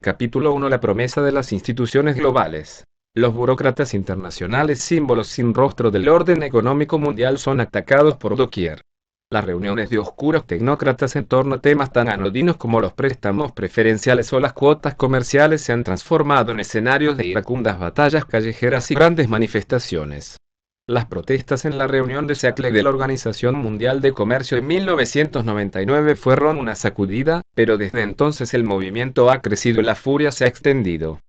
Capítulo 1. La promesa de las instituciones globales. Los burócratas internacionales, símbolos sin rostro del orden económico mundial, son atacados por doquier. Las reuniones de oscuros tecnócratas en torno a temas tan anodinos como los préstamos preferenciales o las cuotas comerciales se han transformado en escenarios de iracundas batallas callejeras y grandes manifestaciones. Las protestas en la reunión de Seattle de la Organización Mundial de Comercio en 1999 fueron una sacudida, pero desde entonces el movimiento ha crecido y la furia se ha extendido.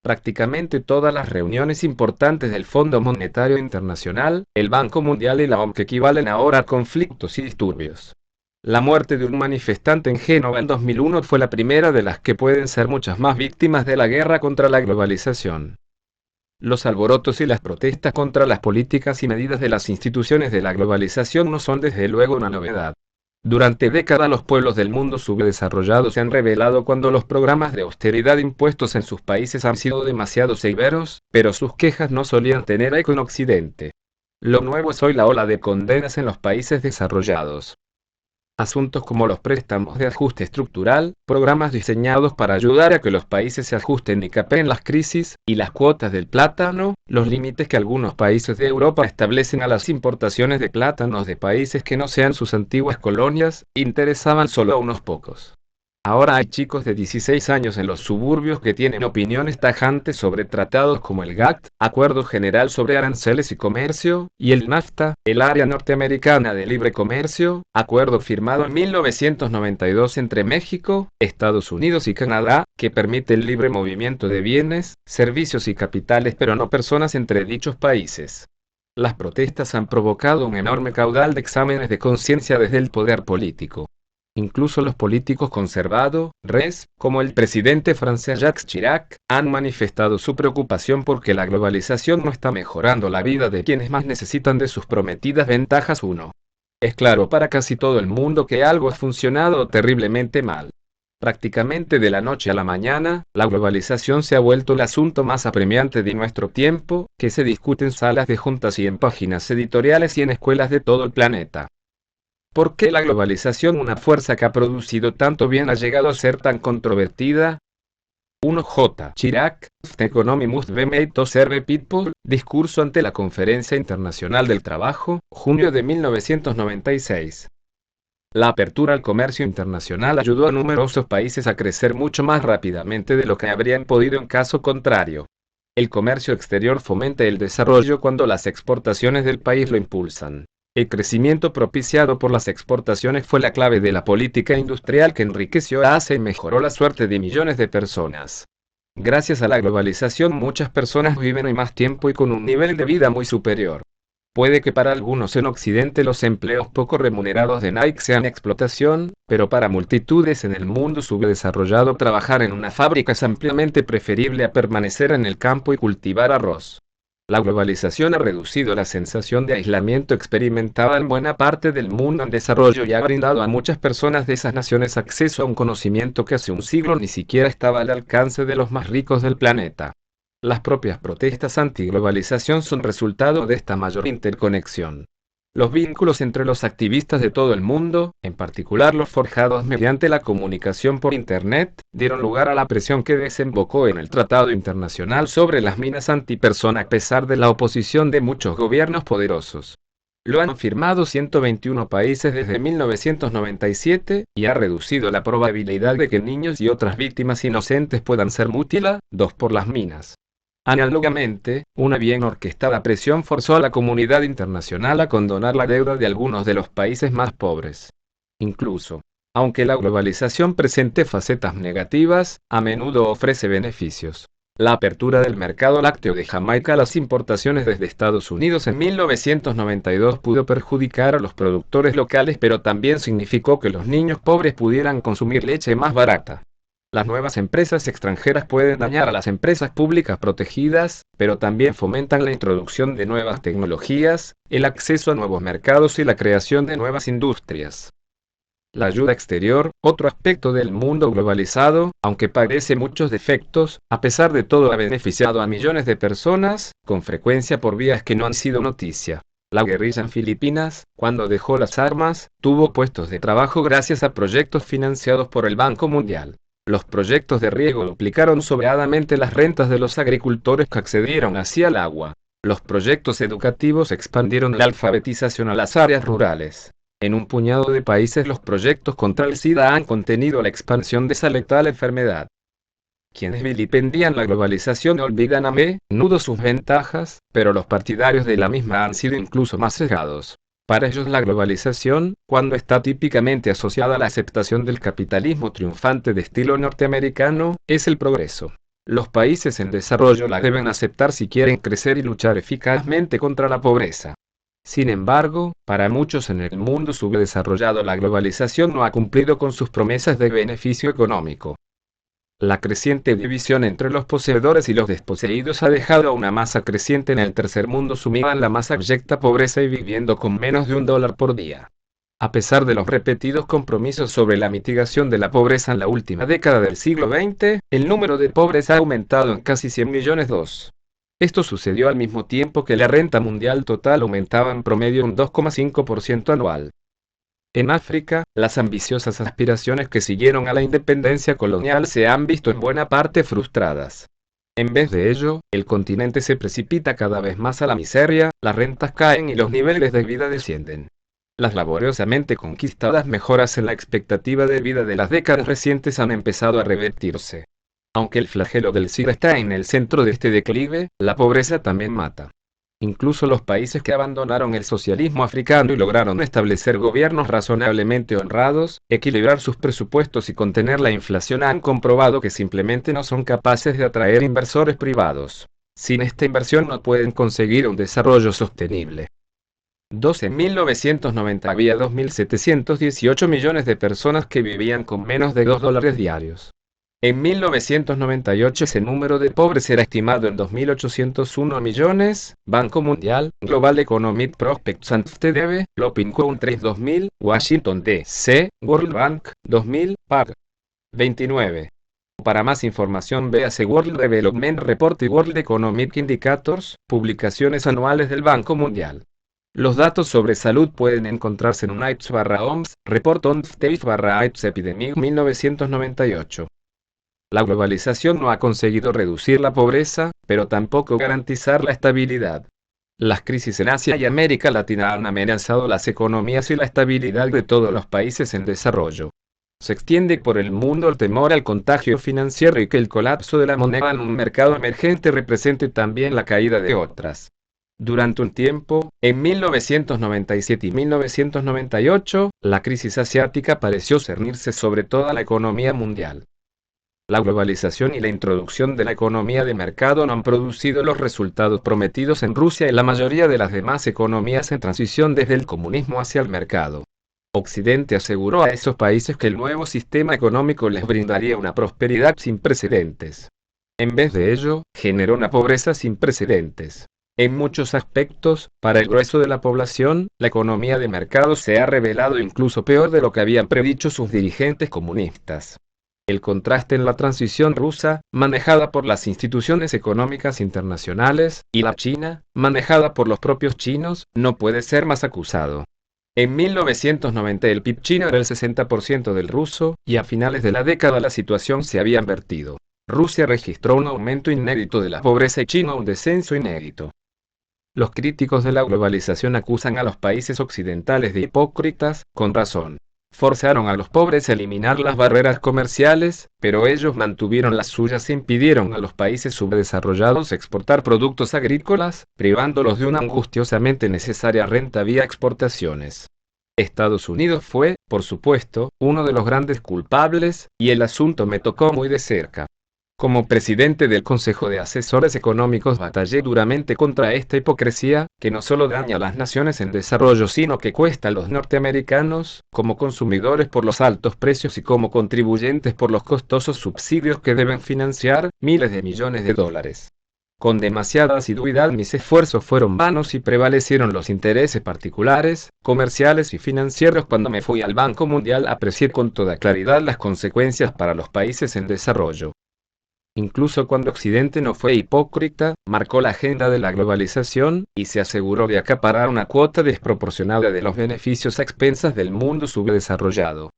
Prácticamente todas las reuniones importantes del Fondo Monetario Internacional, el Banco Mundial y la OMC equivalen ahora a conflictos y disturbios. La muerte de un manifestante en Génova en 2001 fue la primera de las que pueden ser muchas más víctimas de la guerra contra la globalización. Los alborotos y las protestas contra las políticas y medidas de las instituciones de la globalización no son desde luego una novedad. Durante décadas los pueblos del mundo subdesarrollado se han rebelado cuando los programas de austeridad impuestos en sus países han sido demasiado severos, pero sus quejas no solían tener eco en Occidente. Lo nuevo es hoy la ola de condenas en los países desarrollados. Asuntos como los préstamos de ajuste estructural, programas diseñados para ayudar a que los países se ajusten y capeen las crisis, y las cuotas del plátano, los límites que algunos países de Europa establecen a las importaciones de plátanos de países que no sean sus antiguas colonias, interesaban solo a unos pocos. Ahora hay chicos de 16 años en los suburbios que tienen opiniones tajantes sobre tratados como el GATT, Acuerdo General sobre Aranceles y Comercio, y el NAFTA, el Área Norteamericana de Libre Comercio, acuerdo firmado en 1992 entre México, Estados Unidos y Canadá, que permite el libre movimiento de bienes, servicios y capitales, pero no personas entre dichos países. Las protestas han provocado un enorme caudal de exámenes de conciencia desde el poder político. Incluso los políticos conservadores, como el presidente francés Jacques Chirac, han manifestado su preocupación porque la globalización no está mejorando la vida de quienes más necesitan de sus prometidas ventajas. 1. Es claro para casi todo el mundo que algo ha funcionado terriblemente mal. Prácticamente de la noche a la mañana, la globalización se ha vuelto el asunto más apremiante de nuestro tiempo, que se discute en salas de juntas y en páginas editoriales y en escuelas de todo el planeta. ¿Por qué la globalización, una fuerza que ha producido tanto bien, ha llegado a ser tan controvertida? 1. J. Chirac, The Economy Must Be Made to Serve People, discurso ante la Conferencia Internacional del Trabajo, junio de 1996. La apertura al comercio internacional ayudó a numerosos países a crecer mucho más rápidamente de lo que habrían podido en caso contrario. El comercio exterior fomenta el desarrollo cuando las exportaciones del país lo impulsan. El crecimiento propiciado por las exportaciones fue la clave de la política industrial que enriqueció a Asia y mejoró la suerte de millones de personas. Gracias a la globalización muchas personas viven hoy más tiempo y con un nivel de vida muy superior. Puede que para algunos en Occidente los empleos poco remunerados de Nike sean explotación, pero para multitudes en el mundo subdesarrollado trabajar en una fábrica es ampliamente preferible a permanecer en el campo y cultivar arroz. La globalización ha reducido la sensación de aislamiento experimentada en buena parte del mundo en desarrollo y ha brindado a muchas personas de esas naciones acceso a un conocimiento que hace un siglo ni siquiera estaba al alcance de los más ricos del planeta. Las propias protestas antiglobalización son resultado de esta mayor interconexión. Los vínculos entre los activistas de todo el mundo, en particular los forjados mediante la comunicación por Internet, dieron lugar a la presión que desembocó en el Tratado Internacional sobre las minas antipersona a pesar de la oposición de muchos gobiernos poderosos. Lo han firmado 121 países desde 1997, y ha reducido la probabilidad de que niños y otras víctimas inocentes puedan ser mutilados por las minas. Análogamente, una bien orquestada presión forzó a la comunidad internacional a condonar la deuda de algunos de los países más pobres. Incluso, aunque la globalización presente facetas negativas, a menudo ofrece beneficios. La apertura del mercado lácteo de Jamaica a las importaciones desde Estados Unidos en 1992 pudo perjudicar a los productores locales, pero también significó que los niños pobres pudieran consumir leche más barata. Las nuevas empresas extranjeras pueden dañar a las empresas públicas protegidas, pero también fomentan la introducción de nuevas tecnologías, el acceso a nuevos mercados y la creación de nuevas industrias. La ayuda exterior, otro aspecto del mundo globalizado, aunque padece muchos defectos, a pesar de todo ha beneficiado a millones de personas, con frecuencia por vías que no han sido noticia. La guerrilla en Filipinas, cuando dejó las armas, tuvo puestos de trabajo gracias a proyectos financiados por el Banco Mundial. Los proyectos de riego duplicaron sobradamente las rentas de los agricultores que accedieron hacia el agua. Los proyectos educativos expandieron la alfabetización a las áreas rurales. En un puñado de países los proyectos contra el SIDA han contenido la expansión de esa letal enfermedad. Quienes vilipendían la globalización olvidan a menudo sus ventajas, pero los partidarios de la misma han sido incluso más sesgados. Para ellos la globalización, cuando está típicamente asociada a la aceptación del capitalismo triunfante de estilo norteamericano, es el progreso. Los países en desarrollo la deben aceptar si quieren crecer y luchar eficazmente contra la pobreza. Sin embargo, para muchos en el mundo subdesarrollado la globalización no ha cumplido con sus promesas de beneficio económico. La creciente división entre los poseedores y los desposeídos ha dejado a una masa creciente en el tercer mundo sumida en la más abyecta pobreza y viviendo con menos de $1 por día. A pesar de los repetidos compromisos sobre la mitigación de la pobreza en la última década del siglo XX, el número de pobres ha aumentado en casi 100 millones. Esto sucedió al mismo tiempo que la renta mundial total aumentaba en promedio un 2,5% anual. En África, las ambiciosas aspiraciones que siguieron a la independencia colonial se han visto en buena parte frustradas. En vez de ello, el continente se precipita cada vez más a la miseria, las rentas caen y los niveles de vida descienden. Las laboriosamente conquistadas mejoras en la expectativa de vida de las décadas recientes han empezado a revertirse. Aunque el flagelo del SIDA está en el centro de este declive, la pobreza también mata. Incluso los países que abandonaron el socialismo africano y lograron establecer gobiernos razonablemente honrados, equilibrar sus presupuestos y contener la inflación han comprobado que simplemente no son capaces de atraer inversores privados. Sin esta inversión no pueden conseguir un desarrollo sostenible. En 1990 había 2.718 millones de personas que vivían con menos de $2 diarios. En 1998 ese número de pobres era estimado en 2.801 millones, Banco Mundial, Global Economic Prospects and TDB, Lopin Countries 2000, Washington D.C., World Bank, 2000, PAG. 29. Para más información véase World Development Report y World Economic Indicators, publicaciones anuales del Banco Mundial. Los datos sobre salud pueden encontrarse en UNAIDS/OMS, Report on AIDS Epidemic 1998. La globalización no ha conseguido reducir la pobreza, pero tampoco garantizar la estabilidad. Las crisis en Asia y América Latina han amenazado las economías y la estabilidad de todos los países en desarrollo. Se extiende por el mundo el temor al contagio financiero y que el colapso de la moneda en un mercado emergente represente también la caída de otras. Durante un tiempo, en 1997 y 1998, la crisis asiática pareció cernirse sobre toda la economía mundial. La globalización y la introducción de la economía de mercado no han producido los resultados prometidos en Rusia y la mayoría de las demás economías en transición desde el comunismo hacia el mercado. Occidente aseguró a esos países que el nuevo sistema económico les brindaría una prosperidad sin precedentes. En vez de ello, generó una pobreza sin precedentes. En muchos aspectos, para el grueso de la población, la economía de mercado se ha revelado incluso peor de lo que habían predicho sus dirigentes comunistas. El contraste en la transición rusa, manejada por las instituciones económicas internacionales, y la China, manejada por los propios chinos, no puede ser más acusado. En 1990 el PIB chino era el 60% del ruso, y a finales de la década la situación se había invertido. Rusia registró un aumento inédito de la pobreza y China un descenso inédito. Los críticos de la globalización acusan a los países occidentales de hipócritas, con razón. Forzaron a los pobres a eliminar las barreras comerciales, pero ellos mantuvieron las suyas e impidieron a los países subdesarrollados exportar productos agrícolas, privándolos de una angustiosamente necesaria renta vía exportaciones. Estados Unidos fue, por supuesto, uno de los grandes culpables, y el asunto me tocó muy de cerca. Como presidente del Consejo de Asesores Económicos batallé duramente contra esta hipocresía, que no solo daña a las naciones en desarrollo sino que cuesta a los norteamericanos, como consumidores por los altos precios y como contribuyentes por los costosos subsidios que deben financiar, miles de millones de dólares. Con demasiada asiduidad mis esfuerzos fueron vanos y prevalecieron los intereses particulares, comerciales y financieros. Cuando me fui al Banco Mundial aprecié con toda claridad las consecuencias para los países en desarrollo. Incluso cuando Occidente no fue hipócrita, marcó la agenda de la globalización, y se aseguró de acaparar una cuota desproporcionada de los beneficios a expensas del mundo subdesarrollado.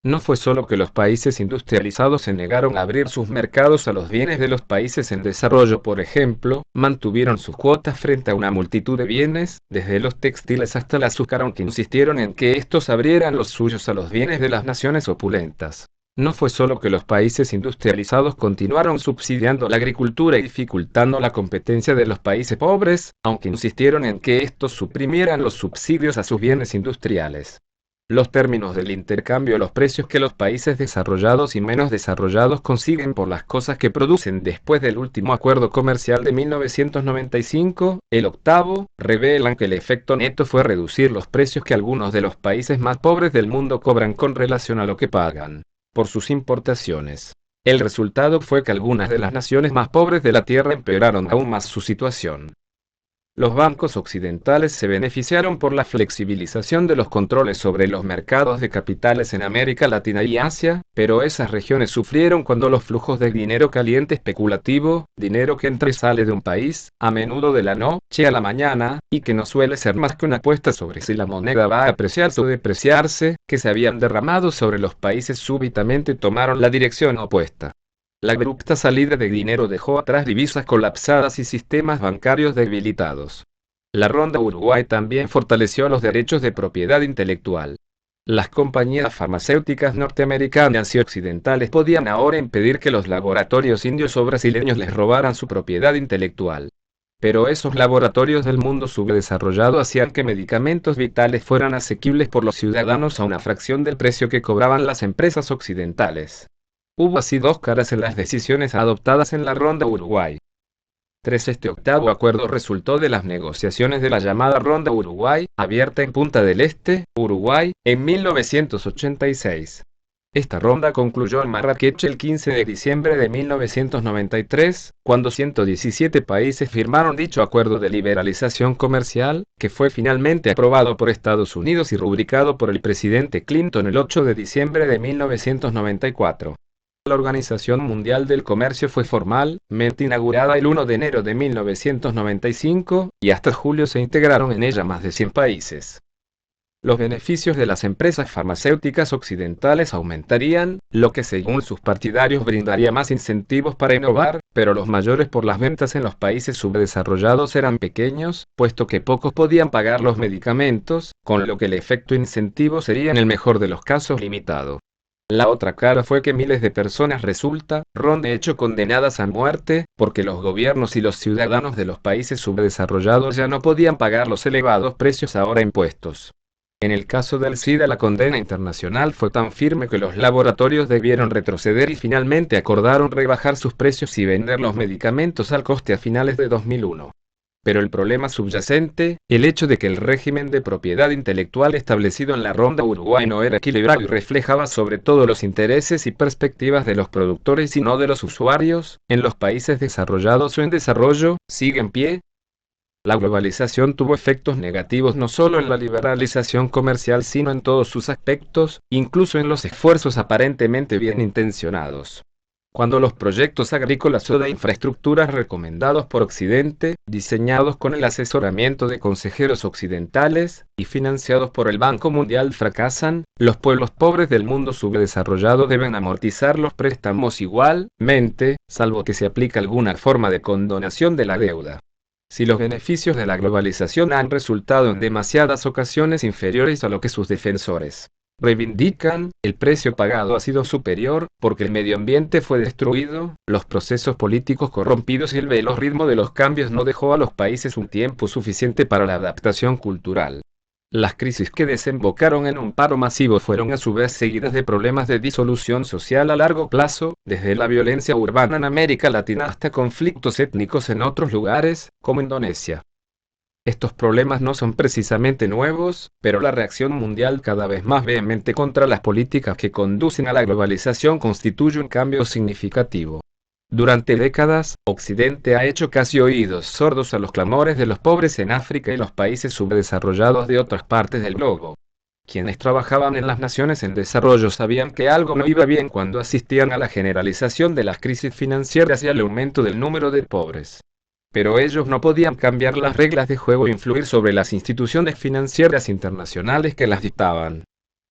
No fue solo que los países industrializados se negaron a abrir sus mercados a los bienes de los países en desarrollo, por ejemplo, mantuvieron sus cuotas frente a una multitud de bienes, desde los textiles hasta el azúcar, aunque insistieron en que estos abrieran los suyos a los bienes de las naciones opulentas. No fue solo que los países industrializados continuaron subsidiando la agricultura y dificultando la competencia de los países pobres, aunque insistieron en que estos suprimieran los subsidios a sus bienes industriales. Los términos del intercambio, los precios que los países desarrollados y menos desarrollados consiguen por las cosas que producen después del último acuerdo comercial de 1995, el octavo, revelan que el efecto neto fue reducir los precios que algunos de los países más pobres del mundo cobran con relación a lo que pagan por sus importaciones. El resultado fue que algunas de las naciones más pobres de la Tierra empeoraron aún más su situación. Los bancos occidentales se beneficiaron por la flexibilización de los controles sobre los mercados de capitales en América Latina y Asia, pero esas regiones sufrieron cuando los flujos de dinero caliente especulativo, dinero que entra y sale de un país, a menudo de la noche a la mañana, y que no suele ser más que una apuesta sobre si la moneda va a apreciarse o depreciarse, que se habían derramado sobre los países súbitamente tomaron la dirección opuesta. La abrupta salida de dinero dejó atrás divisas colapsadas y sistemas bancarios debilitados. La Ronda Uruguay también fortaleció los derechos de propiedad intelectual. Las compañías farmacéuticas norteamericanas y occidentales podían ahora impedir que los laboratorios indios o brasileños les robaran su propiedad intelectual. Pero esos laboratorios del mundo subdesarrollado hacían que medicamentos vitales fueran asequibles por los ciudadanos a una fracción del precio que cobraban las empresas occidentales. Hubo así dos caras en las decisiones adoptadas en la Ronda Uruguay. 3. Este octavo acuerdo resultó de las negociaciones de la llamada Ronda Uruguay, abierta en Punta del Este, Uruguay, en 1986. Esta ronda concluyó en Marrakech el 15 de diciembre de 1993, cuando 117 países firmaron dicho acuerdo de liberalización comercial, que fue finalmente aprobado por Estados Unidos y rubricado por el presidente Clinton el 8 de diciembre de 1994. La Organización Mundial del Comercio fue formalmente inaugurada el 1 de enero de 1995, y hasta julio se integraron en ella más de 100 países. Los beneficios de las empresas farmacéuticas occidentales aumentarían, lo que según sus partidarios brindaría más incentivos para innovar, pero los mayores por las ventas en los países subdesarrollados eran pequeños, puesto que pocos podían pagar los medicamentos, con lo que el efecto incentivo sería en el mejor de los casos limitado. La otra cara fue que miles de personas resultaron de hecho condenadas a muerte, porque los gobiernos y los ciudadanos de los países subdesarrollados ya no podían pagar los elevados precios ahora impuestos. En el caso del SIDA, la condena internacional fue tan firme que los laboratorios debieron retroceder y finalmente acordaron rebajar sus precios y vender los medicamentos al coste a finales de 2001. Pero el problema subyacente, el hecho de que el régimen de propiedad intelectual establecido en la Ronda Uruguay no era equilibrado y reflejaba sobre todo los intereses y perspectivas de los productores y no de los usuarios, en los países desarrollados o en desarrollo, sigue en pie. La globalización tuvo efectos negativos no solo en la liberalización comercial sino en todos sus aspectos, incluso en los esfuerzos aparentemente bien intencionados. Cuando los proyectos agrícolas o de infraestructuras recomendados por Occidente, diseñados con el asesoramiento de consejeros occidentales, y financiados por el Banco Mundial fracasan, los pueblos pobres del mundo subdesarrollado deben amortizar los préstamos igualmente, salvo que se aplique alguna forma de condonación de la deuda. Si los beneficios de la globalización han resultado en demasiadas ocasiones inferiores a lo que sus defensores reivindican, el precio pagado ha sido superior, porque el medio ambiente fue destruido, los procesos políticos corrompidos y el veloz ritmo de los cambios no dejó a los países un tiempo suficiente para la adaptación cultural. Las crisis que desembocaron en un paro masivo fueron a su vez seguidas de problemas de disolución social a largo plazo, desde la violencia urbana en América Latina hasta conflictos étnicos en otros lugares, como Indonesia. Estos problemas no son precisamente nuevos, pero la reacción mundial cada vez más vehemente contra las políticas que conducen a la globalización constituye un cambio significativo. Durante décadas, Occidente ha hecho casi oídos sordos a los clamores de los pobres en África y los países subdesarrollados de otras partes del globo. Quienes trabajaban en las naciones en desarrollo sabían que algo no iba bien cuando asistían a la generalización de las crisis financieras y al aumento del número de pobres. Pero ellos no podían cambiar las reglas de juego e influir sobre las instituciones financieras internacionales que las dictaban.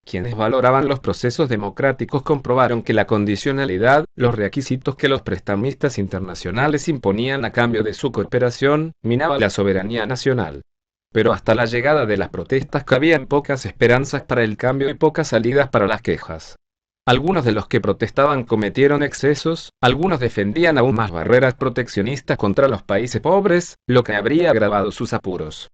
Quienes valoraban los procesos democráticos comprobaron que la condicionalidad, los requisitos que los prestamistas internacionales imponían a cambio de su cooperación, minaba la soberanía nacional. Pero hasta la llegada de las protestas cabían pocas esperanzas para el cambio y pocas salidas para las quejas. Algunos de los que protestaban cometieron excesos, algunos defendían aún más barreras proteccionistas contra los países pobres, lo que habría agravado sus apuros.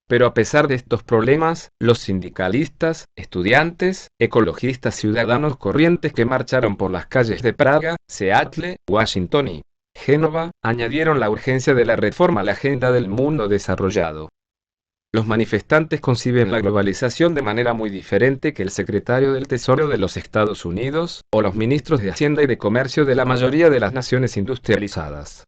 Pero a pesar de estos problemas, los sindicalistas, estudiantes, ecologistas, ciudadanos corrientes que marcharon por las calles de Praga, Seattle, Washington y Génova, añadieron la urgencia de la reforma a la agenda del mundo desarrollado. Los manifestantes conciben la globalización de manera muy diferente que el secretario del Tesoro de los Estados Unidos, o los ministros de Hacienda y de Comercio de la mayoría de las naciones industrializadas.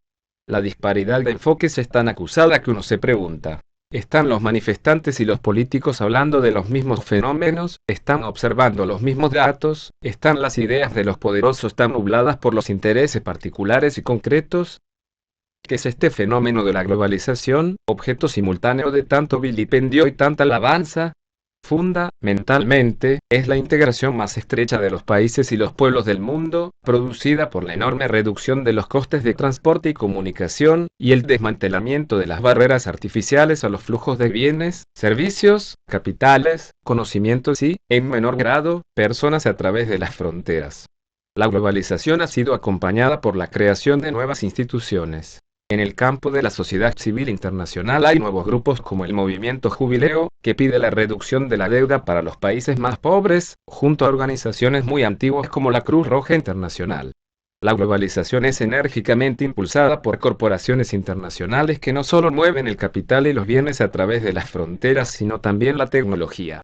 La disparidad de enfoques es tan acusada que uno se pregunta: ¿están los manifestantes y los políticos hablando de los mismos fenómenos? ¿Están observando los mismos datos? ¿Están las ideas de los poderosos tan nubladas por los intereses particulares y concretos? ¿Qué es este fenómeno de la globalización, objeto simultáneo de tanto vilipendio y tanta alabanza? Fundamentalmente, es la integración más estrecha de los países y los pueblos del mundo, producida por la enorme reducción de los costes de transporte y comunicación, y el desmantelamiento de las barreras artificiales a los flujos de bienes, servicios, capitales, conocimientos y, en menor grado, personas a través de las fronteras. La globalización ha sido acompañada por la creación de nuevas instituciones. En el campo de la sociedad civil internacional hay nuevos grupos como el Movimiento Jubileo, que pide la reducción de la deuda para los países más pobres, junto a organizaciones muy antiguas como la Cruz Roja Internacional. La globalización es enérgicamente impulsada por corporaciones internacionales que no solo mueven el capital y los bienes a través de las fronteras, sino también la tecnología.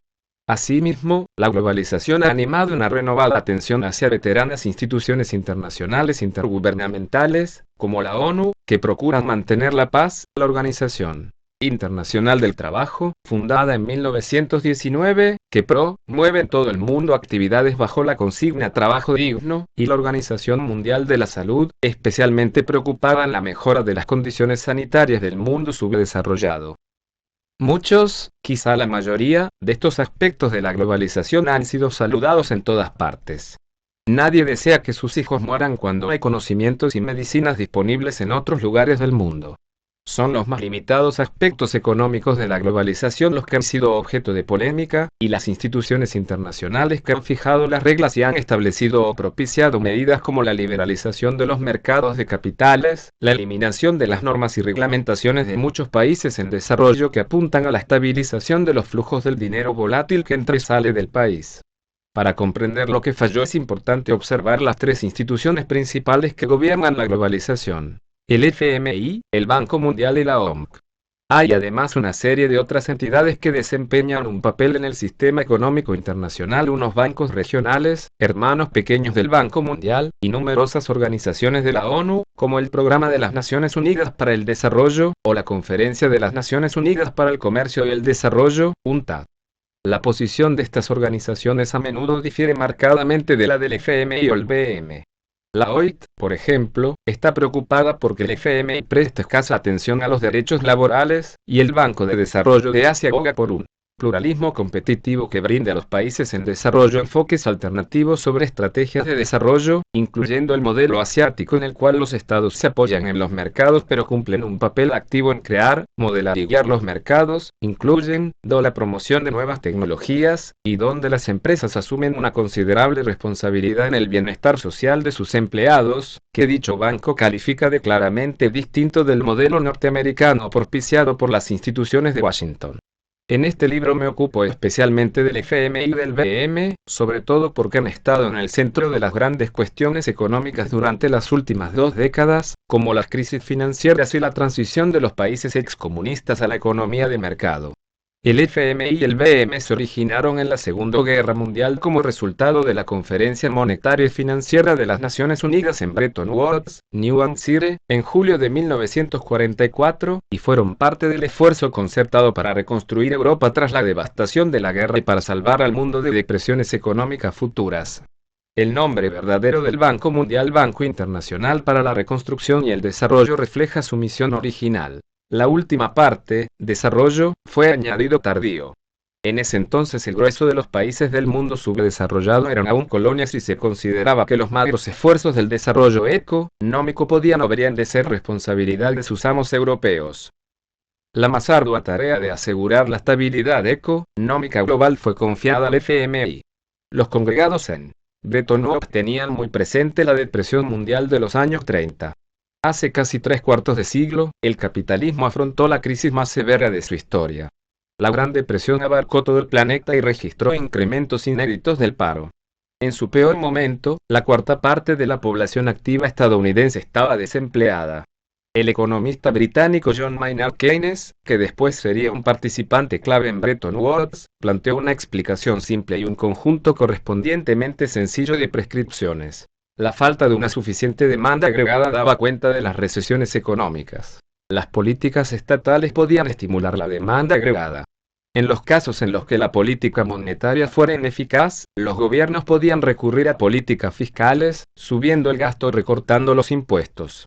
Asimismo, la globalización ha animado una renovada atención hacia veteranas instituciones internacionales intergubernamentales, como la ONU, que procuran mantener la paz. La Organización Internacional del Trabajo, fundada en 1919, que promueve en todo el mundo actividades bajo la consigna trabajo digno, y la Organización Mundial de la Salud, especialmente preocupada en la mejora de las condiciones sanitarias del mundo subdesarrollado. Muchos, quizá la mayoría, de estos aspectos de la globalización han sido saludados en todas partes. Nadie desea que sus hijos mueran cuando hay conocimientos y medicinas disponibles en otros lugares del mundo. Son los más limitados aspectos económicos de la globalización los que han sido objeto de polémica, y las instituciones internacionales que han fijado las reglas y han establecido o propiciado medidas como la liberalización de los mercados de capitales, la eliminación de las normas y reglamentaciones de muchos países en desarrollo que apuntan a la estabilización de los flujos del dinero volátil que entra y sale del país. Para comprender lo que falló es importante observar las tres instituciones principales que gobiernan la globalización: el FMI, el Banco Mundial y la OMC. Hay además una serie de otras entidades que desempeñan un papel en el sistema económico internacional, unos bancos regionales, hermanos pequeños del Banco Mundial, y numerosas organizaciones de la ONU, como el Programa de las Naciones Unidas para el Desarrollo, o la Conferencia de las Naciones Unidas para el Comercio y el Desarrollo, UNCTAD. La posición de estas organizaciones a menudo difiere marcadamente de la del FMI o el BM. La OIT, por ejemplo, está preocupada porque el FMI presta escasa atención a los derechos laborales, y el Banco de Desarrollo de Asia aboga por un pluralismo competitivo que brinde a los países en desarrollo enfoques alternativos sobre estrategias de desarrollo, incluyendo el modelo asiático en el cual los estados se apoyan en los mercados pero cumplen un papel activo en crear, modelar y guiar los mercados, incluyendo la promoción de nuevas tecnologías, y donde las empresas asumen una considerable responsabilidad en el bienestar social de sus empleados, que dicho banco califica de claramente distinto del modelo norteamericano propiciado por las instituciones de Washington. En este libro me ocupo especialmente del FMI y del BM, sobre todo porque han estado en el centro de las grandes cuestiones económicas durante las últimas 2 décadas, como las crisis financieras y la transición de los países excomunistas a la economía de mercado. El FMI y el BM se originaron en la Segunda Guerra Mundial como resultado de la Conferencia Monetaria y Financiera de las Naciones Unidas en Bretton Woods, New Hampshire, en julio de 1944, y fueron parte del esfuerzo concertado para reconstruir Europa tras la devastación de la guerra y para salvar al mundo de depresiones económicas futuras. El nombre verdadero del Banco Mundial, Banco Internacional para la Reconstrucción y el Desarrollo, refleja su misión original. La última parte, desarrollo, fue añadido tardío. En ese entonces el grueso de los países del mundo subdesarrollado eran aún colonias y se consideraba que los magros esfuerzos del desarrollo económico podían o deberían de ser responsabilidad de sus amos europeos. La más ardua tarea de asegurar la estabilidad económica global fue confiada al FMI. Los congregados en Bretton Woods tenían muy presente la depresión mundial de los años 30. Hace casi 3/4 de siglo, el capitalismo afrontó la crisis más severa de su historia. La Gran Depresión abarcó todo el planeta y registró incrementos inéditos del paro. En su peor momento, la cuarta parte de la población activa estadounidense estaba desempleada. El economista británico John Maynard Keynes, que después sería un participante clave en Bretton Woods, planteó una explicación simple y un conjunto correspondientemente sencillo de prescripciones. La falta de una suficiente demanda agregada daba cuenta de las recesiones económicas. Las políticas estatales podían estimular la demanda agregada. En los casos en los que la política monetaria fuera ineficaz, los gobiernos podían recurrir a políticas fiscales, subiendo el gasto o recortando los impuestos.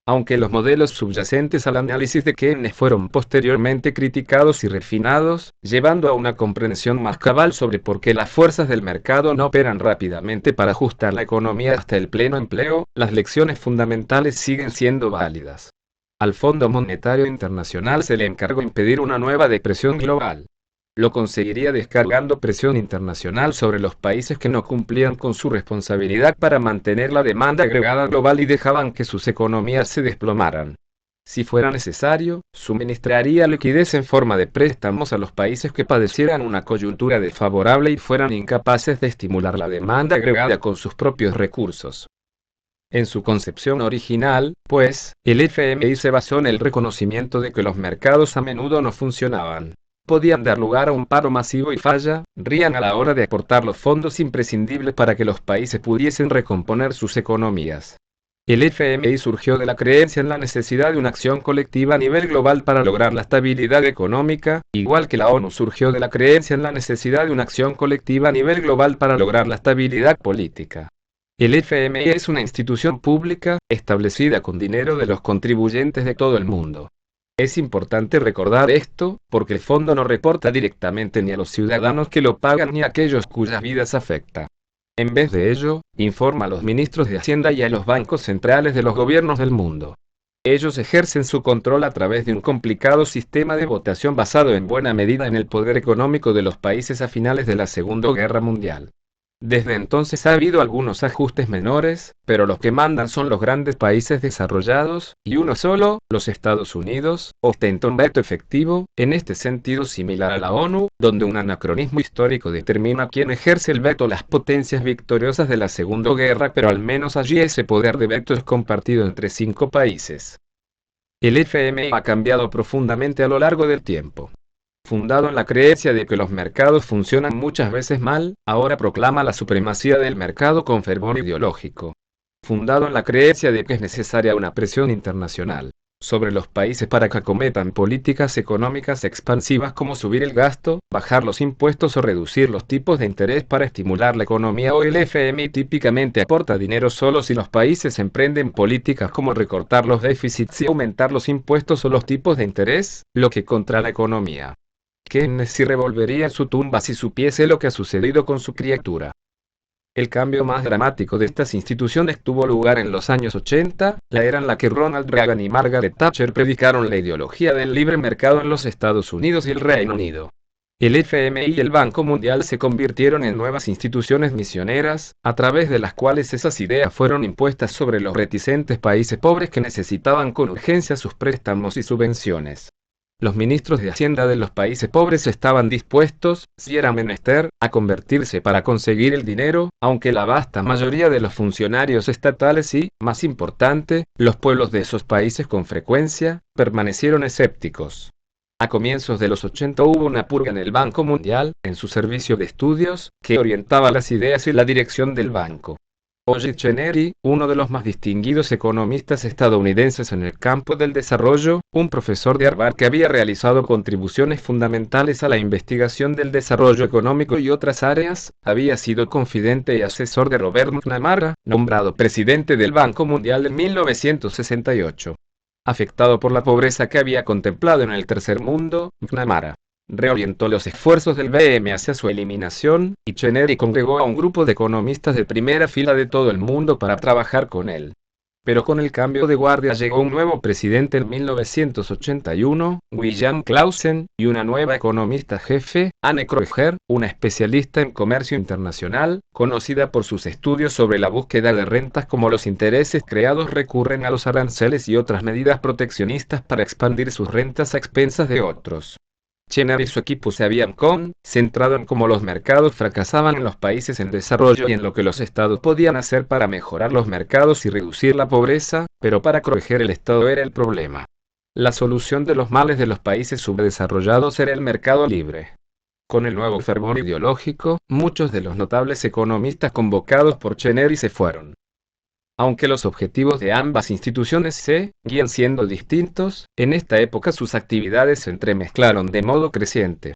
Aunque los modelos subyacentes al análisis de Keynes fueron posteriormente criticados y refinados, llevando a una comprensión más cabal sobre por qué las fuerzas del mercado no operan rápidamente para ajustar la economía hasta el pleno empleo, las lecciones fundamentales siguen siendo válidas. Al Fondo Monetario Internacional se le encargó impedir una nueva depresión global. Lo conseguiría descargando presión internacional sobre los países que no cumplían con su responsabilidad para mantener la demanda agregada global y dejaban que sus economías se desplomaran. Si fuera necesario, suministraría liquidez en forma de préstamos a los países que padecieran una coyuntura desfavorable y fueran incapaces de estimular la demanda agregada con sus propios recursos. En su concepción original, pues, el FMI se basó en el reconocimiento de que los mercados a menudo no funcionaban. Podían dar lugar a un paro masivo y fallarían a la hora de aportar los fondos imprescindibles para que los países pudiesen recomponer sus economías. El FMI surgió de la creencia en la necesidad de una acción colectiva a nivel global para lograr la estabilidad económica, igual que la ONU surgió de la creencia en la necesidad de una acción colectiva a nivel global para lograr la estabilidad política. El FMI es una institución pública, establecida con dinero de los contribuyentes de todo el mundo. Es importante recordar esto, porque el fondo no reporta directamente ni a los ciudadanos que lo pagan ni a aquellos cuyas vidas afecta. En vez de ello, informa a los ministros de Hacienda y a los bancos centrales de los gobiernos del mundo. Ellos ejercen su control a través de un complicado sistema de votación basado en buena medida en el poder económico de los países a finales de la Segunda Guerra Mundial. Desde entonces ha habido algunos ajustes menores, pero los que mandan son los grandes países desarrollados, y uno solo, los Estados Unidos, ostenta un veto efectivo, en este sentido similar a la ONU, donde un anacronismo histórico determina quién ejerce el veto: las potencias victoriosas de la Segunda Guerra, pero al menos allí ese poder de veto es compartido entre 5 países. El FMI ha cambiado profundamente a lo largo del tiempo. Fundado en la creencia de que los mercados funcionan muchas veces mal, ahora proclama la supremacía del mercado con fervor ideológico. Fundado en la creencia de que es necesaria una presión internacional sobre los países para que acometan políticas económicas expansivas como subir el gasto, bajar los impuestos o reducir los tipos de interés para estimular la economía. Hoy el FMI típicamente aporta dinero solo si los países emprenden políticas como recortar los déficits y aumentar los impuestos o los tipos de interés, lo que contra la economía. Keynes se revolvería en su tumba si supiese lo que ha sucedido con su criatura. El cambio más dramático de estas instituciones tuvo lugar en los años 80, la era en la que Ronald Reagan y Margaret Thatcher predicaron la ideología del libre mercado en los Estados Unidos y el Reino Unido. El FMI y el Banco Mundial se convirtieron en nuevas instituciones misioneras, a través de las cuales esas ideas fueron impuestas sobre los reticentes países pobres que necesitaban con urgencia sus préstamos y subvenciones. Los ministros de Hacienda de los países pobres estaban dispuestos, si era menester, a convertirse para conseguir el dinero, aunque la vasta mayoría de los funcionarios estatales y, más importante, los pueblos de esos países con frecuencia, permanecieron escépticos. A comienzos de los 80 hubo una purga en el Banco Mundial, en su servicio de estudios, que orientaba las ideas y la dirección del banco. Oji Chenery, uno de los más distinguidos economistas estadounidenses en el campo del desarrollo, un profesor de Harvard que había realizado contribuciones fundamentales a la investigación del desarrollo económico y otras áreas, había sido confidente y asesor de Robert McNamara, nombrado presidente del Banco Mundial en 1968. Afectado por la pobreza que había contemplado en el Tercer Mundo, McNamara reorientó los esfuerzos del BM hacia su eliminación, y Chenery congregó a un grupo de economistas de primera fila de todo el mundo para trabajar con él. Pero con el cambio de guardia llegó un nuevo presidente en 1981, William Clausen, y una nueva economista jefe, Anne Kreuger, una especialista en comercio internacional, conocida por sus estudios sobre la búsqueda de rentas como los intereses creados recurren a los aranceles y otras medidas proteccionistas para expandir sus rentas a expensas de otros. Chenery y su equipo se habían centrado en cómo los mercados fracasaban en los países en desarrollo y en lo que los estados podían hacer para mejorar los mercados y reducir la pobreza, pero para Kreuger el estado era el problema. La solución de los males de los países subdesarrollados era el mercado libre. Con el nuevo fervor ideológico, muchos de los notables economistas convocados por Chenery se fueron. Aunque los objetivos de ambas instituciones seguían siendo distintos, en esta época sus actividades se entremezclaron de modo creciente.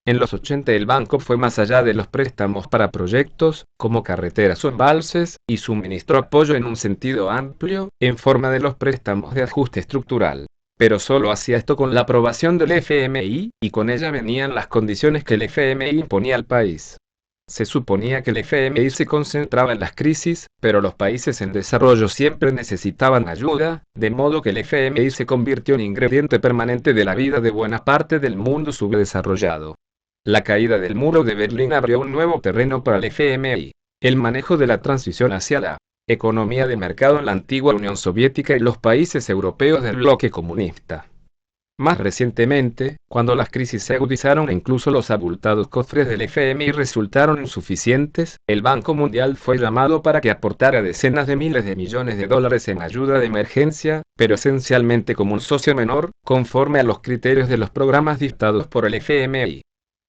En los 80 el banco fue más allá de los préstamos para proyectos, como carreteras o embalses, y suministró apoyo en un sentido amplio, en forma de los préstamos de ajuste estructural. Pero solo hacía esto con la aprobación del FMI, y con ella venían las condiciones que el FMI imponía al país. Se suponía que el FMI se concentraba en las crisis, pero los países en desarrollo siempre necesitaban ayuda, de modo que el FMI se convirtió en ingrediente permanente de la vida de buena parte del mundo subdesarrollado. La caída del muro de Berlín abrió un nuevo terreno para el FMI, el manejo de la transición hacia la economía de mercado en la antigua Unión Soviética y los países europeos del bloque comunista. Más recientemente, cuando las crisis se agudizaron e incluso los abultados cofres del FMI resultaron insuficientes, el Banco Mundial fue llamado para que aportara decenas de miles de millones de dólares en ayuda de emergencia, pero esencialmente como un socio menor, conforme a los criterios de los programas dictados por el FMI.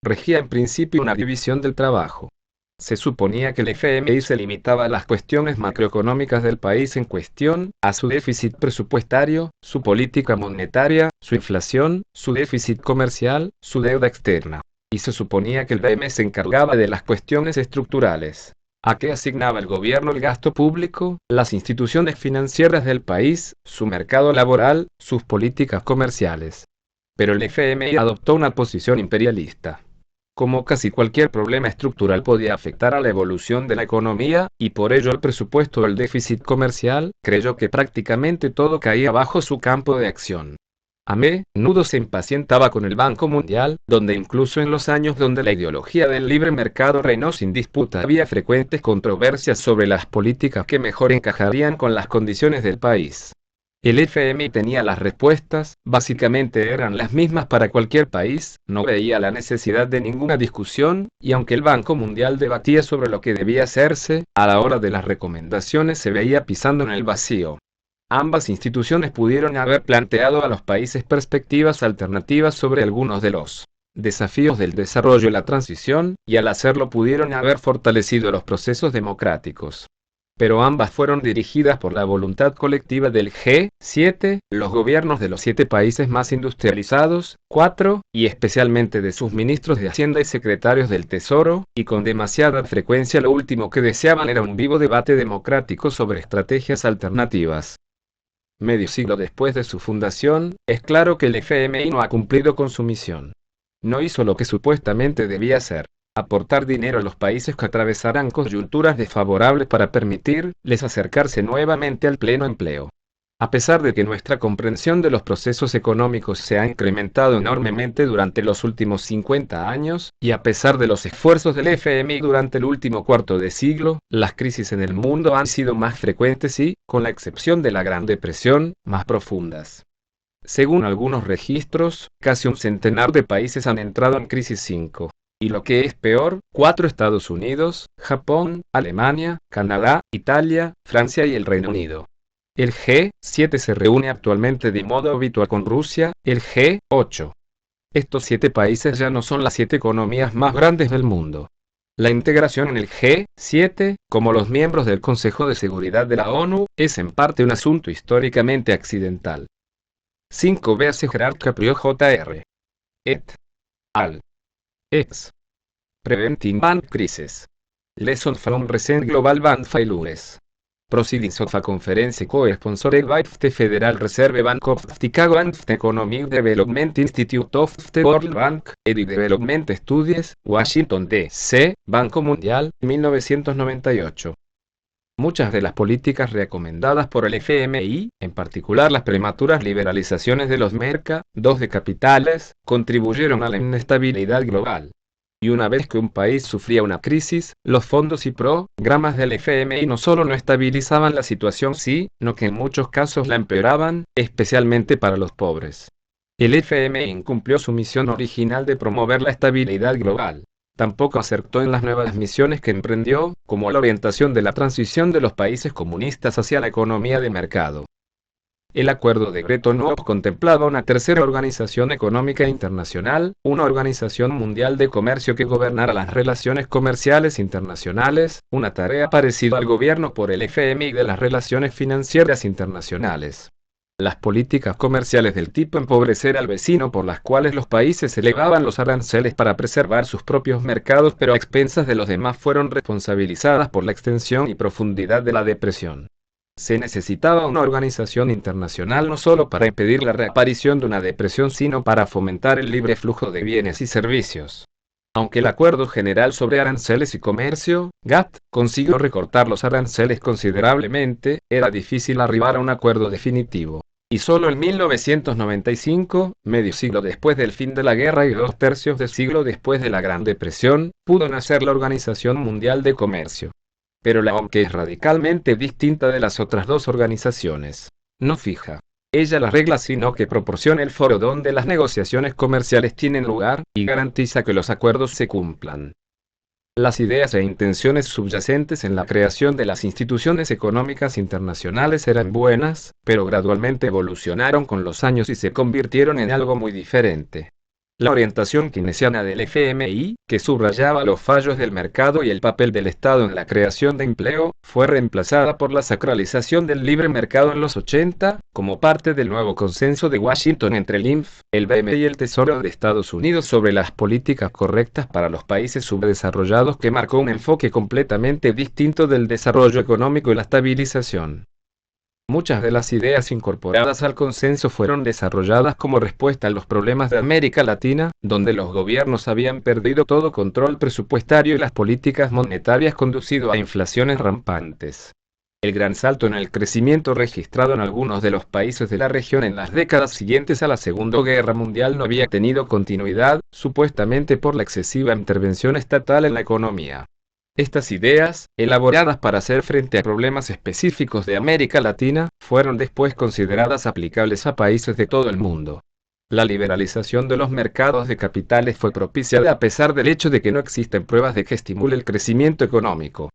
Regía en principio una división del trabajo. Se suponía que el FMI se limitaba a las cuestiones macroeconómicas del país en cuestión, a su déficit presupuestario, su política monetaria, su inflación, su déficit comercial, su deuda externa. Y se suponía que el BM se encargaba de las cuestiones estructurales. ¿A qué asignaba el gobierno el gasto público, las instituciones financieras del país, su mercado laboral, sus políticas comerciales? Pero el FMI adoptó una posición imperialista. Como casi cualquier problema estructural podía afectar a la evolución de la economía, y por ello el presupuesto del déficit comercial, creyó que prácticamente todo caía bajo su campo de acción. A menudo se impacientaba con el Banco Mundial, donde incluso en los años donde la ideología del libre mercado reinó sin disputa había frecuentes controversias sobre las políticas que mejor encajarían con las condiciones del país. El FMI tenía las respuestas, básicamente eran las mismas para cualquier país, no veía la necesidad de ninguna discusión, y aunque el Banco Mundial debatía sobre lo que debía hacerse, a la hora de las recomendaciones se veía pisando en el vacío. Ambas instituciones pudieron haber planteado a los países perspectivas alternativas sobre algunos de los desafíos del desarrollo y la transición, y al hacerlo pudieron haber fortalecido los procesos democráticos. Pero ambas fueron dirigidas por la voluntad colectiva del G7, los gobiernos de los 7 países más industrializados, 4, y especialmente de sus ministros de Hacienda y secretarios del Tesoro, y con demasiada frecuencia lo último que deseaban era un vivo debate democrático sobre estrategias alternativas. Medio siglo después de su fundación, es claro que el FMI no ha cumplido con su misión. No hizo lo que supuestamente debía hacer. Aportar dinero a los países que atravesarán coyunturas desfavorables para permitirles acercarse nuevamente al pleno empleo. A pesar de que nuestra comprensión de los procesos económicos se ha incrementado enormemente durante los últimos 50 años, y a pesar de los esfuerzos del FMI durante el último cuarto de siglo, las crisis en el mundo han sido más frecuentes y, con la excepción de la Gran Depresión, más profundas. Según algunos registros, casi un centenar de países han entrado en crisis 5. Y lo que es peor, 4 Estados Unidos, Japón, Alemania, Canadá, Italia, Francia y el Reino Unido. El G7 se reúne actualmente de modo habitual con Rusia, el G8. Estos 7 países ya no son las 7 economías más grandes del mundo. La integración en el G7, como los miembros del Consejo de Seguridad de la ONU, es en parte un asunto históricamente accidental. 5 veas Gerard Caprio Jr. et al. Ex. Preventing Bank Crisis. Lesson from Recent Global Bank Failures. Proceedings of a conference co-sponsored by the Federal Reserve Bank of Chicago and the Economic Development Institute of the World Bank, and Development Studies, Washington, D.C., Banco Mundial, 1998. Muchas de las políticas recomendadas por el FMI, en particular las prematuras liberalizaciones de los mercados de capitales, contribuyeron a la inestabilidad global. Y una vez que un país sufría una crisis, los fondos y programas del FMI no solo no estabilizaban la situación, sino que en muchos casos la empeoraban, especialmente para los pobres. El FMI incumplió su misión original de promover la estabilidad global. Tampoco acertó en las nuevas misiones que emprendió, como la orientación de la transición de los países comunistas hacia la economía de mercado. El acuerdo de Bretton Woods contemplaba una tercera organización económica internacional, una organización mundial de comercio que gobernara las relaciones comerciales internacionales, una tarea parecida al gobierno por el FMI de las relaciones financieras internacionales. Las políticas comerciales del tipo empobrecer al vecino, por las cuales los países elevaban los aranceles para preservar sus propios mercados pero a expensas de los demás, fueron responsabilizadas por la extensión y profundidad de la depresión. Se necesitaba una organización internacional no solo para impedir la reaparición de una depresión, sino para fomentar el libre flujo de bienes y servicios. Aunque el Acuerdo General sobre Aranceles y Comercio, GATT, consiguió recortar los aranceles considerablemente, era difícil arribar a un acuerdo definitivo. Y solo en 1995, medio siglo después del fin de la guerra y 2/3 de siglo después de la Gran Depresión, pudo nacer la Organización Mundial de Comercio. Pero la OMC, que es radicalmente distinta de las otras dos organizaciones, no fija ella las reglas, sino que proporciona el foro donde las negociaciones comerciales tienen lugar, y garantiza que los acuerdos se cumplan. Las ideas e intenciones subyacentes en la creación de las instituciones económicas internacionales eran buenas, pero gradualmente evolucionaron con los años y se convirtieron en algo muy diferente. La orientación keynesiana del FMI, que subrayaba los fallos del mercado y el papel del Estado en la creación de empleo, fue reemplazada por la sacralización del libre mercado en los 80, como parte del nuevo consenso de Washington entre el IMF, el BMI y el Tesoro de Estados Unidos sobre las políticas correctas para los países subdesarrollados, que marcó un enfoque completamente distinto del desarrollo económico y la estabilización. Muchas de las ideas incorporadas al consenso fueron desarrolladas como respuesta a los problemas de América Latina, donde los gobiernos habían perdido todo control presupuestario y las políticas monetarias conducido a inflaciones rampantes. El gran salto en el crecimiento registrado en algunos de los países de la región en las décadas siguientes a la Segunda Guerra Mundial no había tenido continuidad, supuestamente por la excesiva intervención estatal en la economía. Estas ideas, elaboradas para hacer frente a problemas específicos de América Latina, fueron después consideradas aplicables a países de todo el mundo. La liberalización de los mercados de capitales fue propiciada a pesar del hecho de que no existen pruebas de que estimule el crecimiento económico.